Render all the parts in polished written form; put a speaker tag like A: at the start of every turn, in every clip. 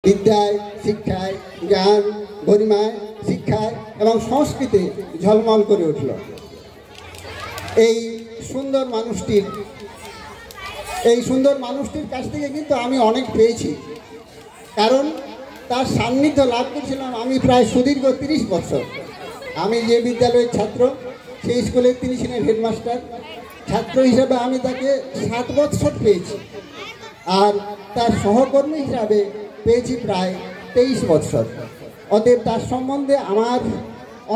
A: বিদ্যায়, শিক্ষায়, জ্ঞান, গরিমায়, শিক্ষায় এবং সংস্কৃতি ঝলমল করে উঠল। এই সুন্দর মানুষটির কাছ থেকে কিন্তু আমি অনেক পেয়েছি, কারণ তার সান্নিধ্য লাভ করেছিলাম আমি প্রায় সুদীর্ঘ 30 বছর। আমি যে বিদ্যালয়ের ছাত্র, সেই স্কুলে তিনি ছিলেন হেডমাস্টার। ছাত্র হিসাবে আমি তাকে 7 বছর পেয়েছি, আর তার সহকর্মী হিসাবে পেয়েছি প্রায় 23 বছর। অতএব তার সম্বন্ধে আমার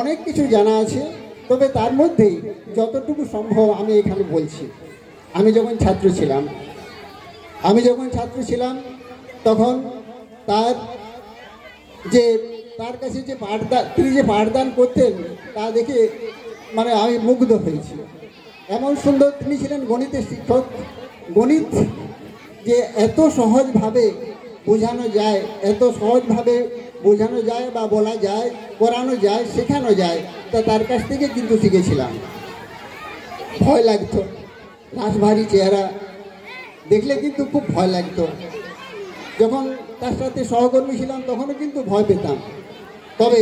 A: অনেক কিছু জানা আছে, তবে তার মধ্যেই যতটুকু সম্ভব আমি এখানে বলছি। আমি যখন ছাত্র ছিলাম তখন তার কাছে তিনি যে পাঠদান করতেন তা দেখে আমি মুগ্ধ হয়েছি। এমন সুন্দর তিনি ছিলেন গণিতের শিক্ষক। গণিত যে এত সহজভাবে বোঝানো যায় বা বলা যায়, করানো যায়, শেখানো যায়, তা তার কাছ থেকে কিন্তু শিখেছিলাম। ভয় লাগতো, রাশভারী চেহারা দেখলে কিন্তু খুব ভয় লাগতো। যখন তার সাথে সহকর্মী ছিলাম তখনও কিন্তু ভয় পেতাম, তবে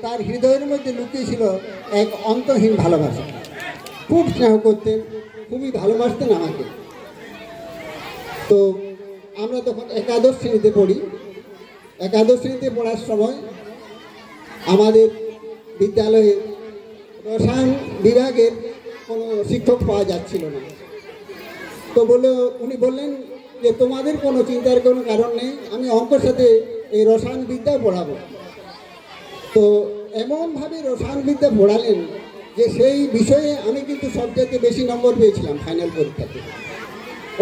A: তার হৃদয়ের মধ্যে লুকিয়ে ছিল এক অন্তহীন ভালোবাসা। খুব স্নেহ করতেন, খুবই ভালোবাসতেন আমাকে। তো আমরা তখন একাদশ শ্রেণীতে পড়ি। একাদশ শ্রেণীতে পড়ার সময় আমাদের বিদ্যালয়ে রসায়ন বিভাগের কোনো শিক্ষক পাওয়া যাচ্ছিল না। তো উনি বললেন যে তোমাদের কোনো চিন্তার কোনো কারণ নেই, আমি অঙ্কের সাথে এই রসায়ন বিদ্যা পড়াবো। তো এমনভাবে রসায়ন বিদ্যা পড়ালেন যে সেই বিষয়ে আমি কিন্তু সবচেয়ে বেশি নম্বর পেয়েছিলাম ফাইনাল পরীক্ষাতে।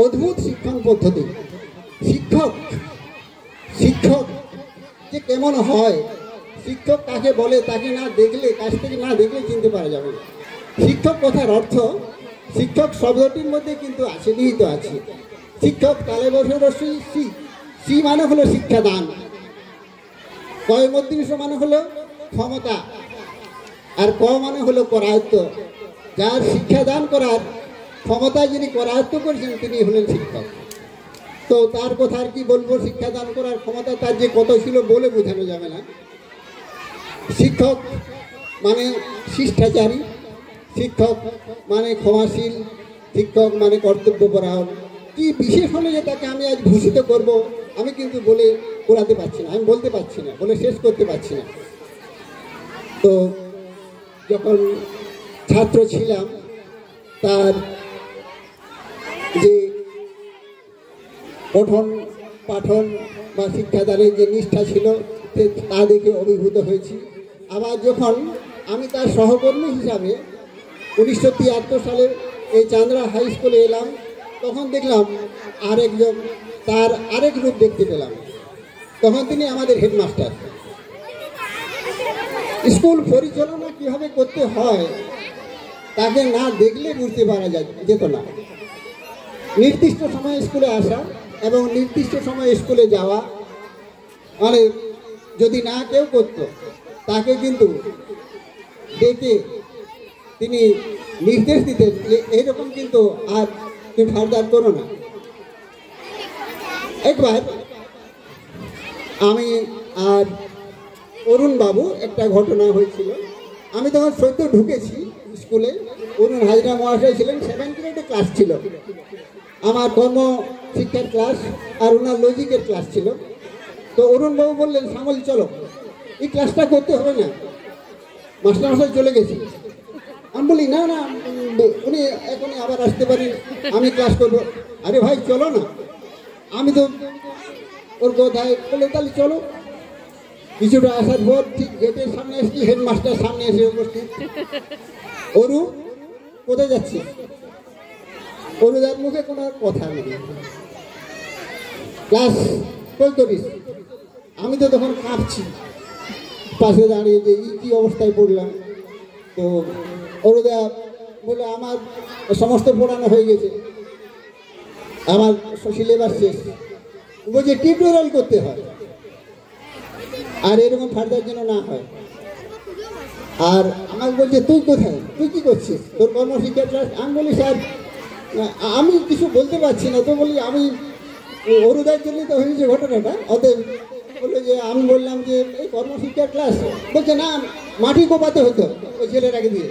A: অদ্ভুত শিক্ষণ পদ্ধতি। শিক্ষক যে কেমন হয়, শিক্ষক কাকে বলে তাকে কাছ থেকে না দেখলে চিনতে পারা যাবে না। শিক্ষক কথার অর্থ, শিক্ষক শব্দটির মধ্যে কিন্তু নিহিত আছে। শিক্ষক তালে বসে সি মানে হলো শিক্ষাদান, কয় মধ্যে মানে হলো ক্ষমতা, আর ক মানে হলো করায়ত্ত। যার শিক্ষাদান করার ক্ষমতা যিনি করায়ত্ত করেছেন তিনি হলেন শিক্ষক। তো তার কথা আর কি বলবো, শিক্ষাদান করার ক্ষমতা তার যে কত ছিল বলে বোঝানো যাবে না। শিক্ষক মানে শিষ্টাচারী, শিক্ষক মানে ক্ষমাশীল, শিক্ষক মানে কর্তব্যপরায়ণ। কি বিশেষ হলে যে তাকে আমি আজ ভূষিত করব আমি কিন্তু বলে করাতে পারছি না, আমি বলতে পারছি না, বলে শেষ করতে পারছি না। তো যখন ছাত্র ছিলাম তার যে পঠন পাঠন বা শিক্ষাদানের যে নিষ্ঠা ছিল তা দেখে অভিভূত হয়েছি। আবার যখন আমি তার সহকর্মী হিসাবে 1973 সালে এই চান্দ্রা হাই স্কুলে এলাম, তখন দেখলাম তার আরেক রূপ দেখতে পেলাম। তখন তিনি আমাদের হেডমাস্টার। স্কুল পরিচালনা কিভাবে করতে হয় তাকে না দেখলে বুঝতে পারা যেত না। নির্দিষ্ট সময়ে স্কুলে আসা এবং নির্দিষ্ট সময়ে স্কুলে যাওয়া, যদি না কেউ করত তাকে কিন্তু ডেকে তিনি নির্দেশ দিতেন যে এইরকম কিন্তু আর তুমি ফার্দার করো না। একবার আমি আর অরুণ বাবু একটা ঘটনা হয়েছিল। আমি তখন সদ্য ঢুকেছি স্কুলে, অরুণ হাজরা মহাশয় ছিলেন, 7 গ্রেডে ক্লাস ছিল। আমার কর্ম শিক্ষার ক্লাস আর ওনার লজিকের ক্লাস ছিল। তো অরুণ বাবু বললেন, শ্যামল চলো, এই ক্লাসটা করতে হবে না, মাস্টারমশাই চলে গেছি। আমি বলি না, উনি এখনই আবার আসতে পারেন, আমি ক্লাস করবো। আরে ভাই চলো না। আমি তো ওর কোথায় বলে তাহলে চলো। কিছুটা আসার পর ঠিক গেটের সামনে এসেছি, হেডমাস্টার সামনে এসে উপস্থিত। অরু কোথায় যাচ্ছে? অরুদার মুখে কোনো কথা নেই। ক্লাস করিস? আমি তো তখন কাঁপছি, পাশে দাঁড়িয়ে যে কি অবস্থায় পড়লাম। তো অরুদা বলে আমার সমস্ত পড়ানো হয়ে গেছে, আমার সিলেবাস শেষ। বলছে টিউটোরিয়াল করতে হয়, আর এরকম ফার্দার যেন না হয়। আর আমাকে বলছে তুই কোথায়, তুই কি করছিস, তোর কর্মশিক্ষার ক্লাস? আমি বলি স্যার আমি কিছু বলতে পারছি না। তো বলি আমি অরুদার জন্যই তো হয়েছে ঘটনাটা, অতএব বললো যে আমি বললাম যে এই কর্মশিক্ষার ক্লাস, বলছে না মাটি কোপাতে হতো ওই ছেলেটাকে দিয়ে।